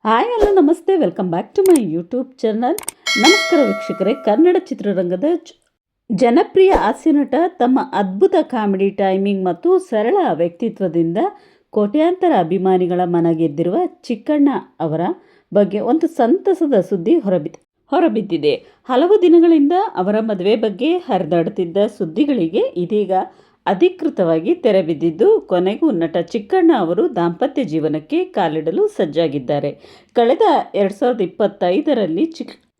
Hi hello ನಮಸ್ತೆ, welcome back to my YouTube channel. ನಮಸ್ಕಾರ ವೀಕ್ಷಕರೇ. ಕನ್ನಡ ಚಿತ್ರರಂಗದ ಜನಪ್ರಿಯ ಹಾಸ್ಯನಟ ತಮ್ಮ ಅದ್ಭುತ ಕಾಮಿಡಿ ಟೈಮಿಂಗ್ ಮತ್ತು ಸರಳ ವ್ಯಕ್ತಿತ್ವದಿಂದ ಕೋಟ್ಯಾಂತರ ಅಭಿಮಾನಿಗಳ ಮನ ಗೆದ್ದಿರುವ ಚಿಕ್ಕಣ್ಣ ಅವರ ಬಗ್ಗೆ ಒಂದು ಸಂತಸದ ಸುದ್ದಿ ಹೊರಬಿದ್ದಿದೆ. ಹಲವು ದಿನಗಳಿಂದ ಅವರ ಮದುವೆ ಬಗ್ಗೆ ಹರಿದಾಡುತ್ತಿದ್ದ ಸುದ್ದಿಗಳಿಗೆ ಇದೀಗ ಅಧಿಕೃತವಾಗಿ ತೆರೆಬಿದ್ದಿದ್ದು, ಕೊನೆಗೂ ನಟ ಚಿಕ್ಕಣ್ಣ ಅವರು ದಾಂಪತ್ಯ ಜೀವನಕ್ಕೆ ಕಾಲಿಡಲು ಸಜ್ಜಾಗಿದ್ದಾರೆ. ಕಳೆದ 2025ರಲ್ಲಿ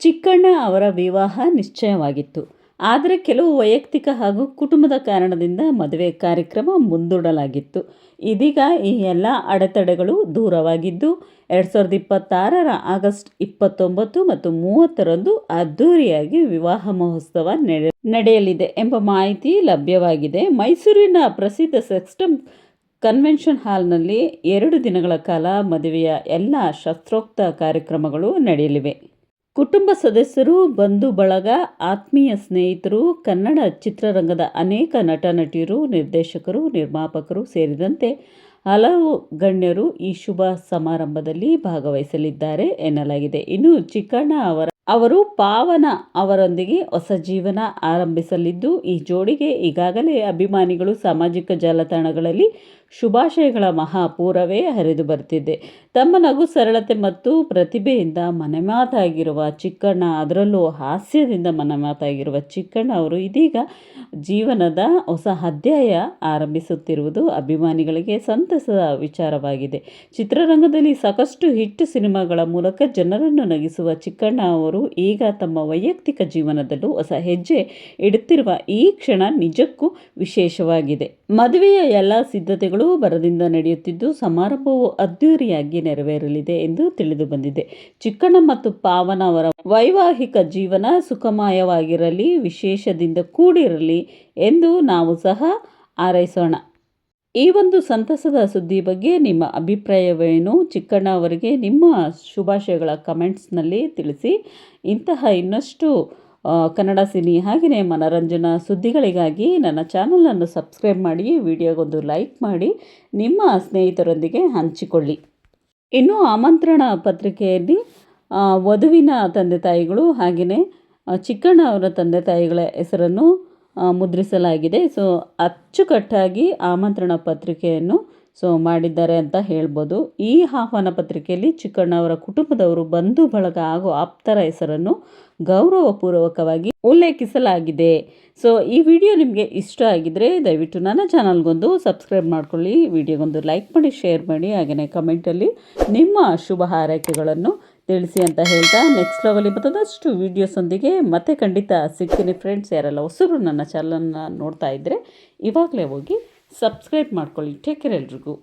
ಚಿಕ್ಕಣ್ಣ ಅವರ ವಿವಾಹ ನಿಶ್ಚಯವಾಗಿತ್ತು. ಆದರೆ ಕೆಲವು ವೈಯಕ್ತಿಕ ಹಾಗೂ ಕುಟುಂಬದ ಕಾರಣದಿಂದ ಮದುವೆ ಕಾರ್ಯಕ್ರಮ ಮುಂದೂಡಲಾಗಿತ್ತು. ಇದೀಗ ಈ ಎಲ್ಲ ಅಡೆತಡೆಗಳು ದೂರವಾಗಿದ್ದು 2026ರ ಆಗಸ್ಟ್ 29 ಮತ್ತು 30ರಂದು ಅದ್ದೂರಿಯಾಗಿ ವಿವಾಹ ಮಹೋತ್ಸವ ನಡೆಯಲಿದೆ ಎಂಬ ಮಾಹಿತಿ ಲಭ್ಯವಾಗಿದೆ. ಮೈಸೂರಿನ ಪ್ರಸಿದ್ಧ ಸೆಕ್ಸ್ಟಮ್ ಕನ್ವೆನ್ಷನ್ ಹಾಲ್ನಲ್ಲಿ 2 ದಿನಗಳ ಕಾಲ ಮದುವೆಯ ಎಲ್ಲ ಶಾಸ್ತ್ರೋಕ್ತ ಕಾರ್ಯಕ್ರಮಗಳು ನಡೆಯಲಿವೆ. ಕುಟುಂಬ ಸದಸ್ಯರು, ಬಂಧು ಬಳಗ, ಆತ್ಮೀಯ ಸ್ನೇಹಿತರು, ಕನ್ನಡ ಚಿತ್ರರಂಗದ ಅನೇಕ ನಟ ನಟಿಯರು, ನಿರ್ದೇಶಕರು, ನಿರ್ಮಾಪಕರು ಸೇರಿದಂತೆ ಹಲವು ಗಣ್ಯರು ಈ ಶುಭ ಸಮಾರಂಭದಲ್ಲಿ ಭಾಗವಹಿಸಲಿದ್ದಾರೆ ಎನ್ನಲಾಗಿದೆ. ಇನ್ನು ಚಿಕ್ಕಣ್ಣ ಅವರು ಪಾವನ ಅವರೊಂದಿಗೆ ಹೊಸ ಜೀವನ ಆರಂಭಿಸಲಿದ್ದು, ಈ ಜೋಡಿಗೆ ಈಗಾಗಲೇ ಅಭಿಮಾನಿಗಳು ಸಾಮಾಜಿಕ ಜಾಲತಾಣಗಳಲ್ಲಿ ಶುಭಾಶಯಗಳ ಮಹಾಪೂರವೇ ಹರಿದು ಬರುತ್ತಿದೆ. ತಮ್ಮ ನಗು, ಸರಳತೆ ಮತ್ತು ಪ್ರತಿಭೆಯಿಂದ ಮನೆಮಾತಾಗಿರುವ ಚಿಕ್ಕಣ್ಣ, ಅದರಲ್ಲೂ ಹಾಸ್ಯದಿಂದ ಮನೆಮಾತಾಗಿರುವ ಚಿಕ್ಕಣ್ಣ ಅವರು ಇದೀಗ ಜೀವನದ ಹೊಸ ಅಧ್ಯಾಯ ಆರಂಭಿಸುತ್ತಿರುವುದು ಅಭಿಮಾನಿಗಳಿಗೆ ಸಂತಸದ ವಿಚಾರವಾಗಿದೆ. ಚಿತ್ರರಂಗದಲ್ಲಿ ಸಾಕಷ್ಟು ಹಿಟ್ ಸಿನಿಮಾಗಳ ಮೂಲಕ ಜನರನ್ನು ನಗಿಸುವ ಚಿಕ್ಕಣ್ಣ ಅವರು ಈಗ ತಮ್ಮ ವೈಯಕ್ತಿಕ ಜೀವನದಲ್ಲೂ ಹೊಸ ಹೆಜ್ಜೆ ಇಡುತ್ತಿರುವ ಈ ಕ್ಷಣ ನಿಜಕ್ಕೂ ವಿಶೇಷವಾಗಿದೆ. ಮದುವೆಯ ಎಲ್ಲ ಸಿದ್ಧತೆಗಳು ಭರದಿಂದ ನಡೆಯುತ್ತಿದ್ದು, ಸಮಾರಂಭವು ಅದ್ದೂರಿಯಾಗಿ ನೆರವೇರಲಿದೆ ಎಂದು ತಿಳಿದು ಬಂದಿದೆ. ಚಿಕ್ಕಣ್ಣ ಮತ್ತು ಪಾವನ ಅವರ ವೈವಾಹಿಕ ಜೀವನ ಸುಖಮಯವಾಗಿರಲಿ, ವಿಶೇಷದಿಂದ ಕೂಡಿರಲಿ ಎಂದು ನಾವು ಸಹ ಹಾರೈಸೋಣ. ಈ ಒಂದು ಸಂತಸದ ಸುದ್ದಿ ಬಗ್ಗೆ ನಿಮ್ಮ ಅಭಿಪ್ರಾಯವೇನು? ಚಿಕ್ಕಣ್ಣ ಅವರಿಗೆ ನಿಮ್ಮ ಶುಭಾಶಯಗಳ ಕಮೆಂಟ್ಸ್ನಲ್ಲಿ ತಿಳಿಸಿ. ಇಂತಹ ಇನ್ನಷ್ಟು ಕನ್ನಡ ಸಿನಿ ಹಾಗೆಯೇ ಮನರಂಜನಾ ಸುದ್ದಿಗಳಿಗಾಗಿ ನನ್ನ ಚಾನಲನ್ನು ಸಬ್ಸ್ಕ್ರೈಬ್ ಮಾಡಿ, ವಿಡಿಯೋಗೊಂದು ಲೈಕ್ ಮಾಡಿ, ನಿಮ್ಮ ಸ್ನೇಹಿತರೊಂದಿಗೆ ಹಂಚಿಕೊಳ್ಳಿ. ಇನ್ನು ಆಮಂತ್ರಣ ಪತ್ರಿಕೆಯಲ್ಲಿ ವಧುವಿನ ತಂದೆ ತಾಯಿಗಳು ಹಾಗೆಯೇ ಚಿಕ್ಕಣ್ಣ ಅವರ ತಂದೆ ತಾಯಿಗಳ ಹೆಸರನ್ನು ಮುದ್ರಿಸಲಾಗಿದೆ. ಅಚ್ಚುಕಟ್ಟಾಗಿ ಆಮಂತ್ರಣ ಪತ್ರಿಕೆಯನ್ನು ಮಾಡಿದ್ದಾರೆ ಅಂತ ಹೇಳ್ಬೋದು. ಈ ಆಹ್ವಾನ ಪತ್ರಿಕೆಯಲ್ಲಿ ಚಿಕ್ಕಣ್ಣ ಅವರ ಕುಟುಂಬದವರು, ಬಂಧು ಬಳಗ ಹಾಗೂ ಆಪ್ತರ ಹೆಸರನ್ನು ಗೌರವಪೂರ್ವಕವಾಗಿ ಉಲ್ಲೇಖಿಸಲಾಗಿದೆ. ಈ ವಿಡಿಯೋ ನಿಮಗೆ ಇಷ್ಟ ಆಗಿದ್ದರೆ ದಯವಿಟ್ಟು ನನ್ನ ಚಾನಲ್ಗೊಂದು ಸಬ್ಸ್ಕ್ರೈಬ್ ಮಾಡ್ಕೊಳ್ಳಿ, ವಿಡಿಯೋಗೊಂದು ಲೈಕ್ ಮಾಡಿ, ಶೇರ್ ಮಾಡಿ, ಹಾಗೆಯೇ ಕಮೆಂಟಲ್ಲಿ ನಿಮ್ಮ ಶುಭ ಹಾರೈಕೆಗಳನ್ನು ತಿಳಿಸಿ ಅಂತ ಹೇಳ್ತಾ, ನೆಕ್ಸ್ಟ್ ಲೆವೆಲ್ ಮತ್ತದಷ್ಟು ವೀಡಿಯೋಸೊಂದಿಗೆ ಮತ್ತೆ ಖಂಡಿತ ಸಿಗ್ತೀನಿ ಫ್ರೆಂಡ್ಸ್. ಯಾರೆಲ್ಲ ಹೊಸರು ನನ್ನ ಚಾನಲನ್ನು ನೋಡ್ತಾ ಇದ್ದರೆ ಇವಾಗಲೇ ಹೋಗಿ ಸಬ್ಸ್ಕ್ರೈಬ್ ಮಾಡ್ಕೊಳ್ಳಿ. ಟೇಕ್ ಕೇರ್ ಎಲ್ರಿಗೂ.